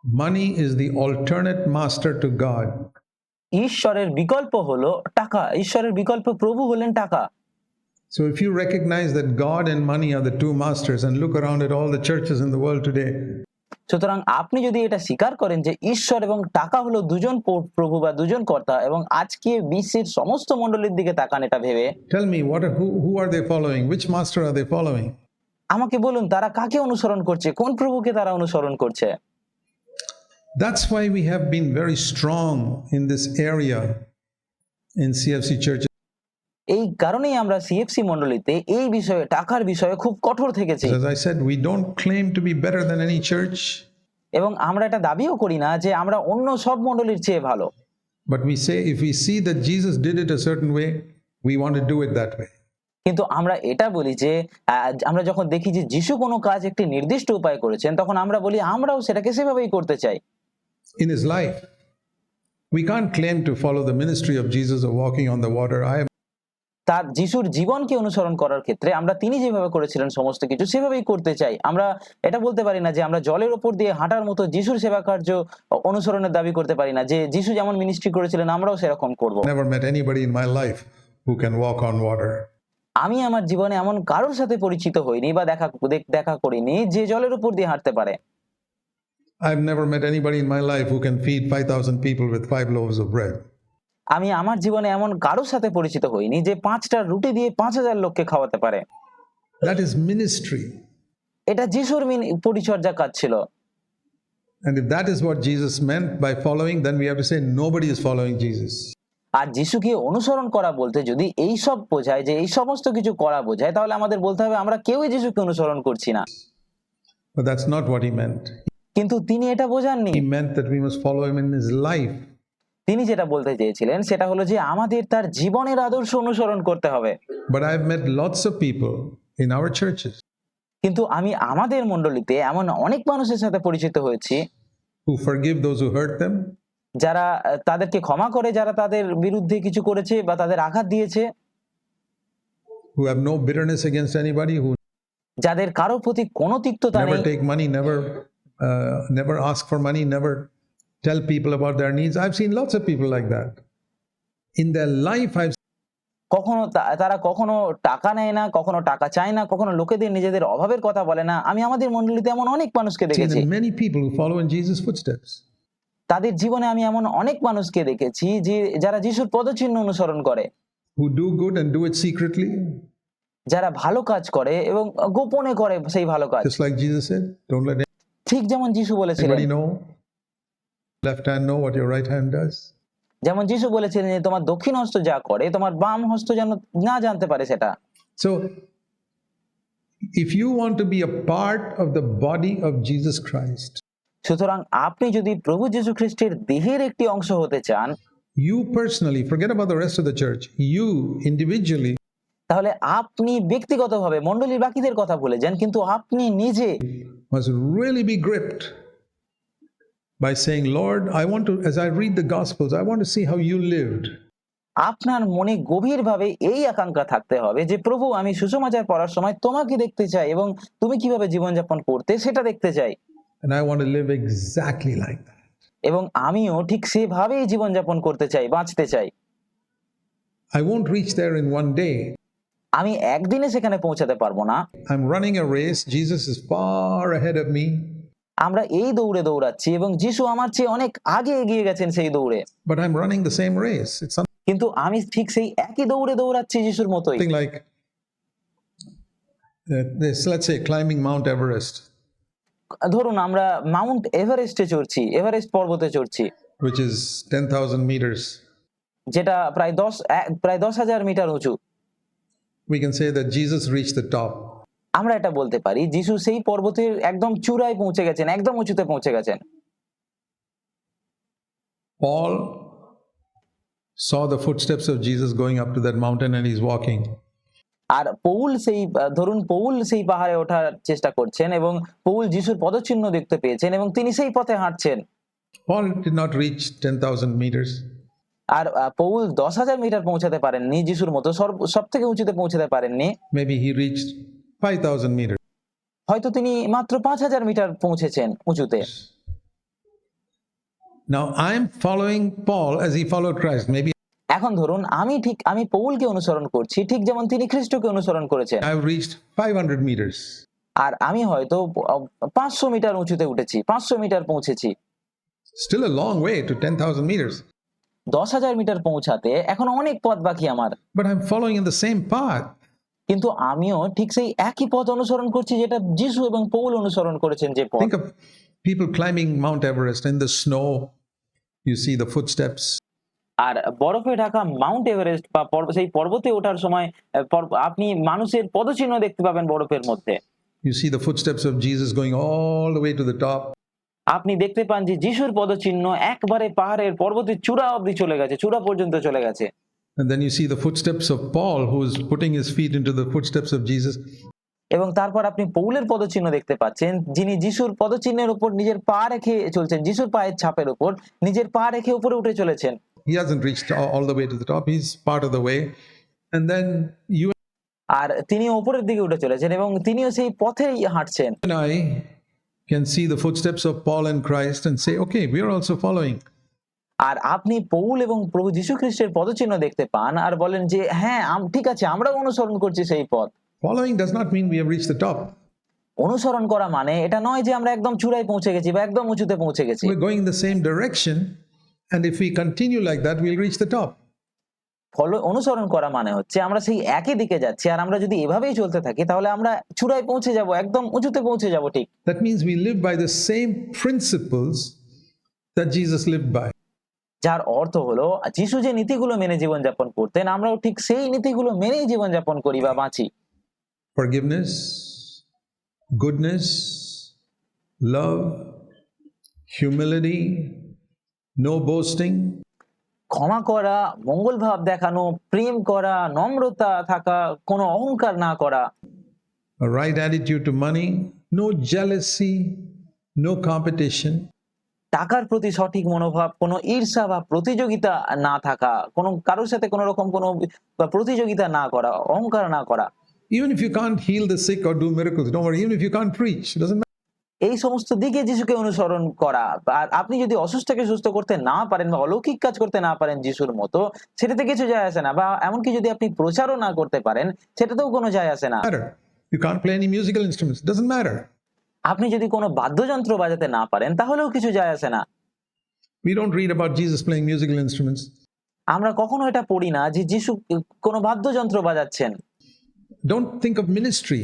Money is the alternate master to God. ঈশ্বরের বিকল্প হলো টাকা, ঈশ্বরের বিকল্প প্রভু হলেন টাকা। So if you recognize that God and money are the two masters and look around at all the churches in the world today, সুতরাং আপনি যদি এটা স্বীকার করেন যে ঈশ্বর এবং টাকা হলো দুজন প্রভু বা দুজন কর্তা, এবং আজকে বিশ্বের সমস্ত মণ্ডলীর দিকে তাকান এটা ভেবে, tell me who are they following? Which master are they following? আমাকে বলুন তারা কাকে অনুসরণ করছে, কোন প্রভুকে তারা অনুসরণ করছে। That's why we have been very strong in this area in CFC churches. এই কারণেই আমরা সিএফসি মণ্ডলীতে এই বিষয়ে, টাকার বিষয়ে খুব কঠোর থেকেছি। As I said, we don't claim to be better than any church, এবং আমরা এটা দাবিও করি না যে আমরা অন্য সব মণ্ডলীর চেয়ে ভালো, but we say if we see that Jesus did it a certain way, we want to do it that way. কিন্তু আমরা এটা বলি যে আমরা যখন দেখি যে যিশু কোনো কাজ একটি নির্দিষ্ট উপায় করেছেন, তখন আমরা বলি আমরাও সেটাকে সেভাবেই করতে চাই। In his life, we can't claim to follow the ministry of Jesus of walking on the water. তার যিশুর জীবনকে অনুসরণ করার ক্ষেত্রে আমরা তিনি যেভাবে করেছিলেন সমস্ত কিছু সেভাবেই করতে চাই। আমরা এটা বলতে পারি না যে আমরা জলের ওপর দিয়ে হাঁটার মতো যিশুর সেবা কার্য অনুসরণের দাবি করতে পারি না, যে যিশু যেমন মিনিস্ট্রি করেছিলেন আমরাও সেরকম করব। Never met anybody in my life who can walk on water. আমি আমার জীবনে এমন কারোর সাথে পরিচিত হইনি বা দেখা করিনি যে জলের উপর দিয়ে হাঁটতে পারে। I've never met anybody in my life who can feed 5,000 people with 5 loaves of bread. আমি আমার জীবনে এমন কারোর সাথে পরিচিত হইনি যে 5টা রুটি দিয়ে 5,000 লোককে খাওয়াতে পারে। That is ministry. এটা যিশুর পরিচর্যা কাজ ছিল। And if that is what Jesus meant by following, then we have to say nobody is following Jesus. আর যিশুকে অনুসরণ করা বলতে যদি এই সব বোঝায়, যে এই সমস্ত কিছু করা বোঝায়, তাহলে আমাদের বলতে হবে আমরা কেউই যিশুকে অনুসরণ করছি না। But that's not what he meant. কিন্তু তিনি এটা বোঝাননি। He meant that we must follow him in his life. তিনি যেটা বলতে চেয়েছিলেন সেটা হলো যে আমাদের তার জীবনের আদর্শ অনুসরণ করতে হবে। But I've met lots of people in our churches কিন্তু আমি আমাদের মণ্ডলীতে এমন অনেক মানুষের সাথে পরিচিত হয়েছি who forgive those who hurt them, যারা তাদেরকে ক্ষমা করে যারা তাদের বিরুদ্ধে কিছু করেছে বা তাদের আঘাত দিয়েছে, who have no bitterness against anybody, who যাদের কারোর প্রতি কোনো তিক্ততা never নেই, take money, never ask for money, never tell people about their needs. I've seen lots of people like that. In their life, তারা কখনো টাকা নেয় না, কখনো টাকা চায় না, কখনো লোকেদের নিজেদের অভাবের কথা বলে না। আমি আমাদের মণ্ডলীতে এমন অনেক মানুষকে দেখেছি। seen many people who follow in Jesus' footsteps. তাদের জীবনে আমি এমন অনেক মানুষকে দেখেছি যে যারা যিশুর পদচিহ্ন অনুসরণ করে, Who do good and do it secretly, যারা ভালো কাজ করে এবং গোপনে করে সেই ভালো কাজ। just like Jesus said, don't let ঠিক যেমন যিশু বলেছিলেন, anybody know, left hand know what your right hand does. যেমন যিশু বলেছিলেন যে তোমার দক্ষিণ হস্ত যা করে তোমার বাম হস্ত যেন না জানতে পারে সেটা। So if you want to be a part of the body of Jesus Christ, সুতরাং আপনি যদি প্রভু যীশু খ্রিস্টের দেহের একটি অংশ হতে চান, you personally, forget about the rest of the church, you individually তাহলে আপনি ব্যক্তিগতভাবে মণ্ডলীর বাকিদের কথা ভুলে যান, কিন্তু আপনি নিজে must really be gripped by saying, Lord, I want to, as I read the Gospels, I want to see how you lived. আপনার মনে গভীরভাবে এই আকাঙ্ক্ষা থাকতে হবে যে প্রভু আমি সুসমাচার পড়ার সময় তোমাকে দেখতে চাই এবং তুমি কিভাবে জীবনযাপন করতে সেটা দেখতে চাই, And I want to live exactly like that. এবং আমিও ঠিক সেভাবেই জীবনযাপন করতে চাই, বাঁচতে চাই। I won't reach there in one day. আমি একদিনে সেখানে পৌঁছাতে পারবো না। I'm running a race. Jesus is far ahead of me. আমরা এই দৌড়ে দৌড়াচ্ছি এবং যিশু আমার চেয়ে অনেক আগে এগিয়ে গেছেন সেই দৌড়ে, But I'm running the same race. It's কিন্তু আমি ঠিক সেই একই দৌড়ে দৌড়াচ্ছি যিশুর মতোই। something like this, let's say climbing Mount Everest, ধরুন আমরা মাউন্ট এভারেস্টে চড়ছি, এভারেস্ট পর্বতে চড়ছি, which is 10,000 meters. যেটা প্রায় 10,000 মিটার উঁচু। We can say that Jesus reached the top. আমরা এটা বলতে পারি যিশু সেই পর্বতের একদম চূড়ায় পৌঁছে গেছেন, একদম উঁচুতে পৌঁছে গেছেন। Paul saw the footsteps of Jesus going up to that mountain and he's walking. আর পৌল সেই পাহাড়ে ওঠার চেষ্টা করছেন এবং পৌল যিশুর পদচিহ্ন দেখতে পেয়েছেন এবং তিনি সেই পথে হাঁটছেন। Paul did not reach 10,000 meters. আর পৌল 10,000 মিটার পৌঁছাতে পারেননি, যিশুর মতো সব থেকে উঁচুতে পৌঁছাতে পারেননি। Maybe he reached 5,000 meters. হয়তো তিনি মাত্র 5,000 মিটার পৌঁছেছেন উঁচুতে। Now, I'm following Paul as he followed Christ. Maybe এখন ধরুন আমি পৌলকে অনুসরণ করছি ঠিক যেমন তিনি খ্রিস্টকে অনুসরণ করেছেন, I've reached 500 meters. আর আমি হয়তো 500 মিটার উঁচুতে উঠেছি, 500 মিটার পৌঁছেছি। Still a long way to 10,000 meters. 10,000 metre পৌঁছাতে এখন অনেক পথ বাকি আমার, But I'm following in the same path. কিন্তু আমিও ঠিক সেই একই পথ অনুসরণ করছি যেটা যিশু এবং পৌল অনুসরণ করেছেন যে পথ। Think of people climbing Mount Everest in the snow. You see the footsteps. আর বরফে ঢাকা মাউন্ট এভারেস্ট বা সেই পর্বতে ওঠার সময় আপনি মানুষের পদচিহ্ন দেখতে পাবেন বরফের মধ্যে। You see the footsteps of Jesus going all the way to the top. আপনি দেখতে পান যে যিশুর পদচিহ্ন একবারে পাহাড়ের পর্বতের চূড়া অবধি চলে গেছে, চূড়া পর্যন্ত চলে গেছে। And then you see the footsteps of Paul, who is putting his feet into the footsteps of Jesus. এবং তারপর আপনি পৌলের পদচিহ্ন দেখতে পাচ্ছেন, যিনি যিশুর পদচিহ্নের উপর নিজের পা রেখে চলছেন, যিশুর পায়ের ছাপের উপর নিজের পা রেখে উপরে উঠে চলেছেন। He hasn't reached all the way to the top. He's part of the way. And then you আর তিনি উপরের দিকে উঠে চলেছেন এবং তিনিও সেই পথেই হাঁটছেন। and I can see the footsteps of Paul and Christ and say, okay, we are also following. আর আপনি পৌল এবং প্রভু যীশু খ্রিস্টের পদচিহ্ন দেখতে পান আর বলেন যে হ্যাঁ ঠিক আছে, আমরাও অনুসরণ করছি সেই পথ। Following does not mean we have reached the top. অনুসরণ করা মানে এটা নয় যে আমরা একদম চূড়ায় পৌঁছে গেছি বা একদম উঁচুতে পৌঁছে গেছি। We're going in the same direction, and if we continue like that, we'll reach the top. অনুসরণ করা মানে হচ্ছে আমরা সেই একই দিকে যাচ্ছি, আর আমরা যদি এভাবেই চলতে থাকি তাহলে আমরা চূড়ায় পৌঁছে যাব, একদম উঁচুতে পৌঁছে যাব। ঠিক That means we live by the same principles that Jesus lived by. যার অর্থ হলো যিশু যে নীতিগুলো মেনে জীবনযাপন করতেন, আমরাও ঠিক সেই নীতিগুলো মেনেই জীবনযাপন করি বা বাঁচি। Forgiveness, goodness, love, humility, no boasting, ক্ষমা করা, মঙ্গল ভাব দেখানো, প্রেম করা, নম্রতা থাকা, কোনো অহংকার না করা, a right attitude to money, no jealousy, no competition, টাকার প্রতি সঠিক মনোভাব, কোনো ঈর্ষা বা প্রতিযোগিতা না থাকা, কোনো কারোর সাথে কোনো রকম কোনো প্রতিযোগিতা না করা, অহংকার না করা। even if you can't heal the sick or do miracles, don't worry, even if you can't preach, it doesn't matter. এই সমস্ত দিকে যিশুকে অনুসরণ করা। আর আপনি যদি অসুস্থকে সুস্থ করতে না পারেন বা অলৌকিক কাজ করতে না পারেন যিশুর মতো, সেটাতে কিছু যায় আসে না। বা এমনকি যদি আপনি প্রচারও না করতে পারেন, সেটাতেও কোনো যায় আসে না। You can't play any musical instruments, it doesn't matter. আপনি যদি কোনো বাদ্যযন্ত্র বাজাতে না পারেন, তাহলেও কিছু যায় আসে না। We don't read about Jesus playing musical instruments. আমরা কখনো এটা পড়ি না যে যিশু কোনো বাদ্যযন্ত্র বাজাচ্ছেন। Don't think of ministry.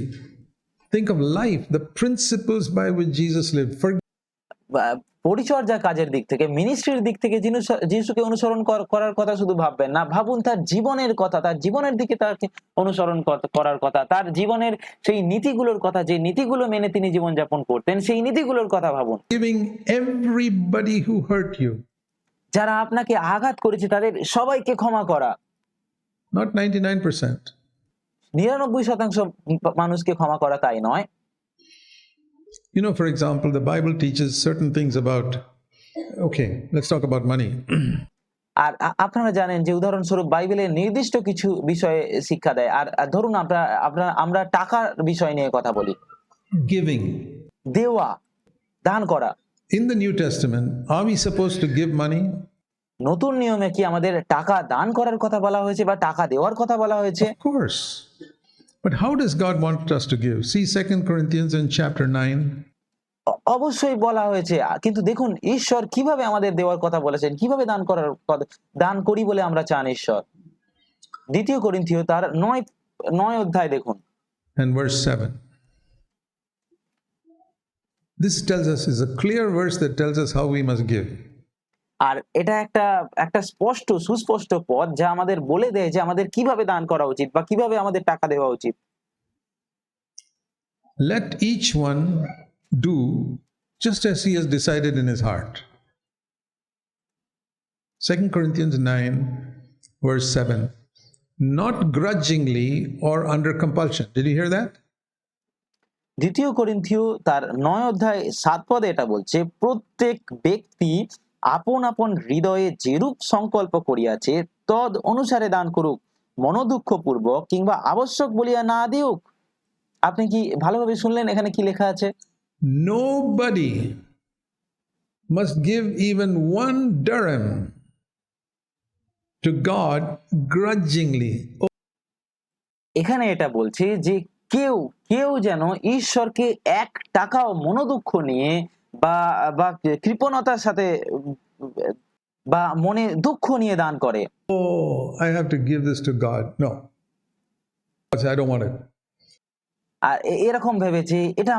Think of life, the principles by which Jesus lived. পরিচর্যা কাজের দিক থেকে, মিনিস্ট্রির দিক থেকে যিশুকে অনুসরণ করার কথা শুধু ভাববেন না, ভাবুন তার জীবনের কথা, তার জীবনের দিকে তাকে অনুসরণ করার কথা, তার জীবনের সেই নীতিগুলোর কথা, যে নীতিগুলো মেনে তিনি জীবনযাপন করতেন, সেই নীতিগুলোর কথা ভাবুন। Giving everybody who hurt you. যারা আপনাকে আঘাত করেছে তাদের সবাইকে ক্ষমা করা। Not 99%. 99% মানুষকে ক্ষমা করা তাই নয়। You know, for example, the Bible teaches certain things about, okay, let's talk about money. আর আপনারা জানেন যে উদাহরণস্বরূপ বাইবেলের নির্দিষ্ট কিছু বিষয়ে শিক্ষা দেয়। আর ধরুন আমরা টাকার বিষয় নিয়ে কথা বলি। Giving. দেওয়া, দান করা। In the New Testament, are we supposed to give money? নতুন নিয়মে কি আমাদের টাকা দান করার কথা বলা হয়েছে বা টাকা দেওয়ার কথা বলা হয়েছে? Of course. But how does God want us to give? See 2 Corinthians in chapter 9. অবশ্যই বলা হয়েছে, কিন্তু দেখুন ঈশ্বর কিভাবে আমাদের দেওয়ার কথা বলেছেন, কিভাবে দান করি বলে আমরা চান ঈশ্বর। 2 করিন্থীয় তার 9 অধ্যায় দেখুন। And verse 7. This tells us, is a clear verse that tells us how we must give. আর এটা একটা সুস্পষ্ট পথ যা আমাদের বলে দেয় যে আমাদের কিভাবে দান করা উচিত বা কিভাবে আমাদের টাকা দেওয়া উচিত। Let each one do just as he has decided in his heart. 2 Corinthians 9, verse 7. Not grudgingly or under compulsion. Did you hear that? 2 করিন্থীয় তার 9 অধ্যায় 7 পদে এটা বলছে, প্রত্যেক ব্যক্তি আপন আপন হৃদয়ে যেরূপ সংকল্প করিয়াছে তদ অনুসারে দান করুক, মনোদুঃখপূর্বক কিংবা আবশ্যক বলিয়া না দিউক। আপনি কি ভালোভাবে শুনলেন এখানে কি লেখা আছে? Nobody must give even 1 dirham to God grudgingly. এখানে এটা বলছে যে কেউ কেউ যেন ঈশ্বরকে 1 টাকাও মনোদুঃখ নিয়ে বা বা কৃপণতার সাথে বা মনে দুঃখ নিয়ে দান করে। Oh, I have to give this to God. No. I don't want it. আর এরকম ভেবে যে এটা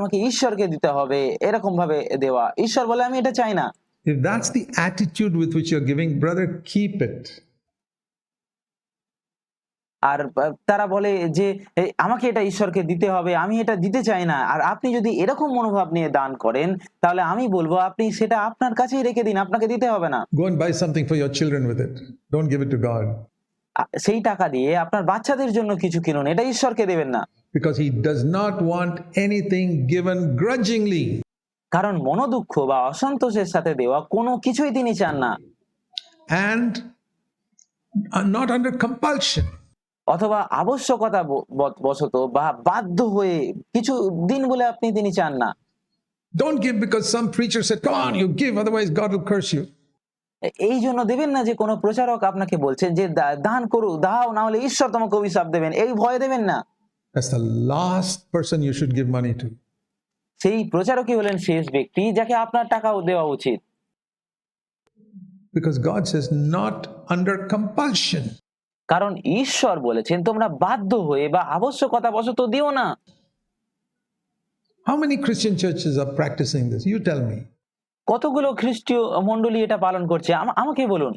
আমাকে ঈশ্বরকে দিতে হবে, এরকম ভাবে দেওয়া। ঈশ্বর বলে আমি এটা চাই না। If that's the attitude with which you're giving, brother, keep it. আর তারা বলে যে আমাকে এটা ঈশ্বরকে দিতে হবে, আমি এটা দিতে চাই না। আর আপনি যদি এরকম মনোভাব নিয়ে দান করেন তাহলে আমি বলবো আপনি সেটা আপনার কাছেই রেখে দিন, আপনাকে দিতে হবে না। Go and buy something for your children with it. Don't give it to God. সেই টাকা দিয়ে আপনার বাচ্চাদের জন্য কিছু কিনুন, এটা ঈশ্বরকে দেবেন না। Because He does not want anything given grudgingly. কারণ মনোদুঃখ বা অসন্তোষের সাথে দেওয়া কোনো কিছুই তিনি চান না। And not under compulsion. অথবা আবশ্যকতা বশত বা বাধ্য হয়ে কিছু দিন বলে তিনি চান না। Don't give because some preacher said, come on, you give, otherwise God will curse you. এই জন্য দেবেন না যে কোনো প্রচারক আপনাকে বলছেন যে দান করো, দাও, না হলে ঈশ্বর তোমাকে অভিশাপ দেবেন, এই ভয় দেবেন না। That's the last person you should give money to. সেই প্রচারকই হলেন শেষ ব্যক্তি যাকে আপনার টাকাও দেওয়া উচিত। Because God says not under compulsion. কারণ ঈশ্বর বলেছেন তোমরা বাধ্য হয়ে বা আবশ্যকতা বশত দিও না। How many Christian churches are practicing this? You tell me. কতগুলো খ্রিস্টীয় মণ্ডলী এটা পালন করছে আমাকে বলুন।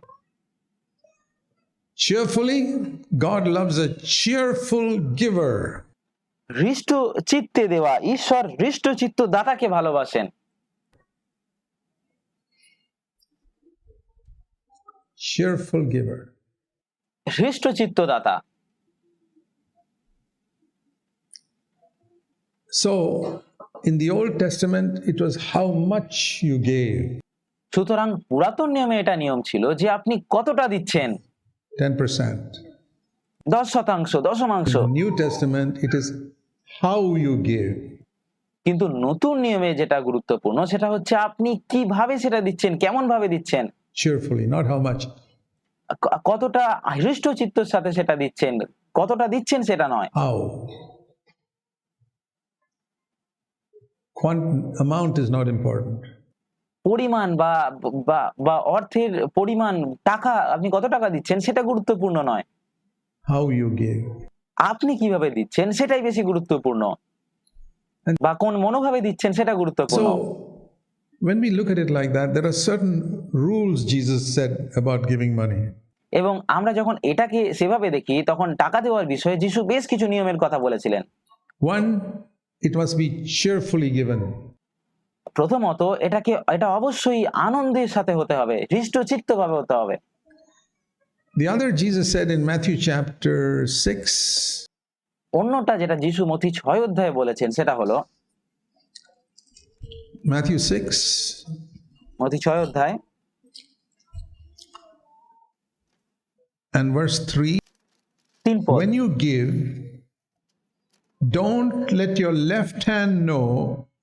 Cheerfully, God loves a cheerful giver. হৃষ্ট চিত্তে দেওয়া, ঈশ্বর হৃষ্ট চিত্ত দাতাকে ভালোবাসেন। Cheerful giver. হৃষ্ট চিত্ত দাতা। So, in the Old Testament, it was how much you gave. সুতরাং পুরাতন নিয়মে এটা নিয়ম ছিল যে আপনি কতটা দিচ্ছেন, 10%. 10%, দশমাংশ। In the New Testament, it is how you give. কিন্তু নতুন নিয়মে যেটা গুরুত্বপূর্ণ সেটা হচ্ছে আপনি কিভাবে সেটা দিচ্ছেন, কেমন ভাবে দিচ্ছেন। Cheerfully, not how much. কতটা হৃষ্ট চিত্তের সাথে সেটা দিচ্ছেন, কতটা দিচ্ছেন সেটা নয়। How? Amount is not important. পরিমাণ বা অর্থের পরিমাণ, টাকা আপনি কত টাকা দিচ্ছেন সেটা গুরুত্বপূর্ণ নয়। How you give. আপনি কিভাবে দিচ্ছেন সেটাই বেশি গুরুত্বপূর্ণ, বা কোন মনোভাবে দিচ্ছেন সেটা গুরুত্বপূর্ণ। So, when we look at it like that, there are certain rules Jesus said about giving money. এবং আমরা যখন এটাকে সেভাবে দেখি তখন টাকা দেওয়ার বিষয়ে যিশু বেশ কিছু নিয়মের কথা বলেছিলেন। One, it must be cheerfully given. প্রথমত এটা অবশ্যই আনন্দের সাথে হতে হবে, হৃষ্টচিত্তভাবে হতে হবে। The other Jesus said in Matthew chapter 6, অন্যটা যেটা যিশু মথি 6 অধ্যায়ে বলেছেন সেটা হলো Matthew 6, মথি 6 অধ্যায় and verse 3, 3 পদ। when you give, don't let your left hand know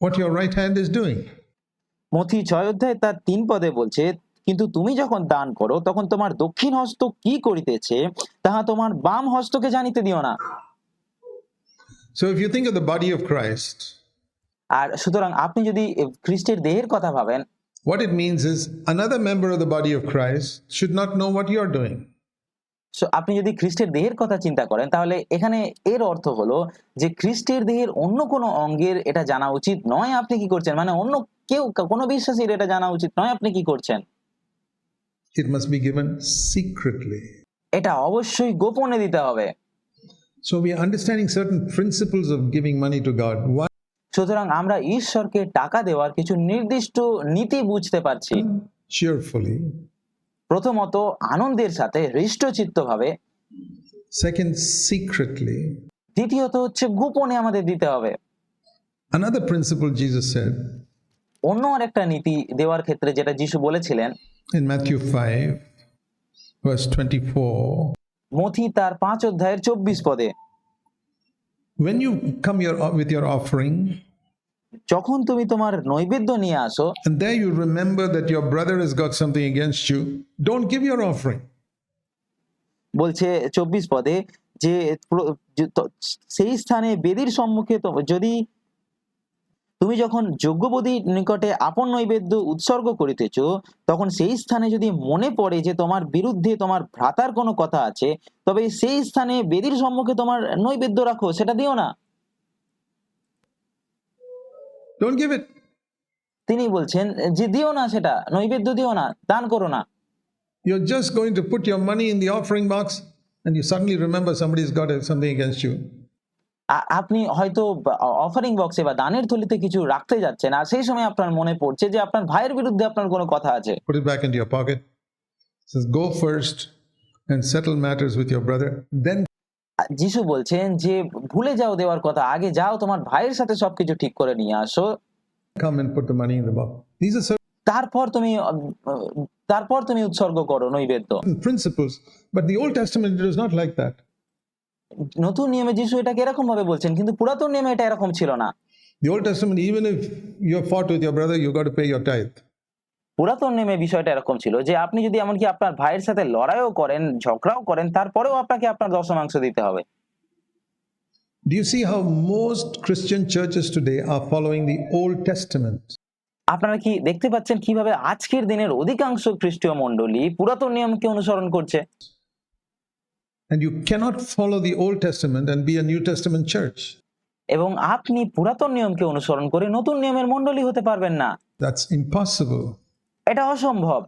what your right hand is doing. মথি 6 অধ্যায় তার 3 পদে বলছে, কিন্তু তুমি যখন দান করো তখন তোমার দক্ষিণ হস্ত কি করিতেছে তাহা তোমার বাম হস্তকে জানিতে দিও না। So if you think of the body of Christ, আর সুতরাং আপনি যদি খ্রিস্টের দেহের কথা ভাবেন, what it means is another member of the body of Christ should not know what you are doing. আপনি যদি খ্রিস্টের দেহের কথা চিন্তা করেন তাহলে এখানে এর অর্থ হলো যে খ্রিস্টের দেহের অন্য কোনো অঙ্গের এটা জানা উচিত নয় আপনি কি করছেন, মানে অন্য কেউ, কোনো বিশ্বাসীর এটা জানা উচিত নয় আপনি কি করছেন। It must be given secretly. এটা অবশ্যই গোপনে দিতে হবে। So we are understanding certain principles of giving money to God. One, সুতরাং আমরা ঈশ্বরকে টাকা দেওয়ার কিছু নির্দিষ্ট নীতি বুঝতে পারছি। cheerfully. প্রথমত আনন্দের সাথে, হৃষ্টচিত্তভাবে। Second, secretly. দ্বিতীয়ত হচ্ছে গোপনে আমাদের দিতে হবে। Another principle Jesus said অন্য আরেকটা নীতি দেওয়ার ক্ষেত্রে যেটা যিশু বলেছিলেন in Matthew 5, verse 24, মথি তার 5 অধ্যায়ের 24 পদে, when you come with your offering, যখন তুমি তোমার নৈবেদ্য নিয়ে আসো, and there you remember that your brother has got something against you, don't give your offering. বলছে 24 পদে যে সেই স্থানে বেদির সম্মুখে যদি তুমি যখন যজ্ঞবেদীর নিকটে আপন নৈবেদ্য উৎসর্গ করিতেছ, তখন সেই স্থানে যদি মনে পড়ে যে তোমার বিরুদ্ধে তোমার ভ্রাতার কোনো কথা আছে, তবে সেই স্থানে বেদির সম্মুখে তোমার নৈবেদ্য রাখো, সেটা দিও না। Don't give it. তিনি বলছেন যে দিও না, সেটা নৈবেদ্য দিও না, দান করো না। You're just going to put your money in the offering box and you suddenly remember somebody's got something against you. আপনি হয়তো অফারিং বক্সে বা দানের থলিতে কিছু রাখতে যাচ্ছেন, আর সেই সময় আপনার মনে পড়ছে যে আপনার ভাইয়ের বিরুদ্ধে আপনার কোনো কথা আছে। Put it back into your pocket. It says, go first and settle matters with your brother. Then যিশু বলছেন যে ভুলে যাও দেওয়ার কথা, আগে যাও তোমার ভাইয়ের সাথে সবকিছু ঠিক করে নিয়ে আসো, come and put the money in the box. These are তারপর তুমি উৎসর্গ করো নৈবেদ্য। certain principles, but the Old Testament it was not like that. নতুন নিয়মে যিশু এটাকে এরকম ভাবে বলছেন, কিন্তু পুরাতন নিয়মে এটা এরকম ছিল না। The Old Testament, even if you have fought with your brother, you got to pay your tithe. পুরাতন নিয়মে বিষয়টা এরকম ছিল যে আপনি যদি এমনকি আপনার ভাইয়ের সাথে লড়াইও করেন, ঝগড়াও করেন, তারপরেও আপনাকে আপনার দশমাংশ দিতে হবে। Do you see how most Christian churches today are following the Old Testament? আপনারা কি দেখতে পাচ্ছেন কিভাবে আজকের দিনের অধিকাংশ খ্রিস্টীয় মণ্ডলী পুরাতন নিয়মকে অনুসরণ করছে? And you cannot follow the Old Testament and be a New Testament church. এবং আপনি পুরাতন নিয়মকে অনুসরণ করে নতুন নিয়মের মণ্ডলী হতে পারবেন না। That's impossible. এটা অসম্ভব।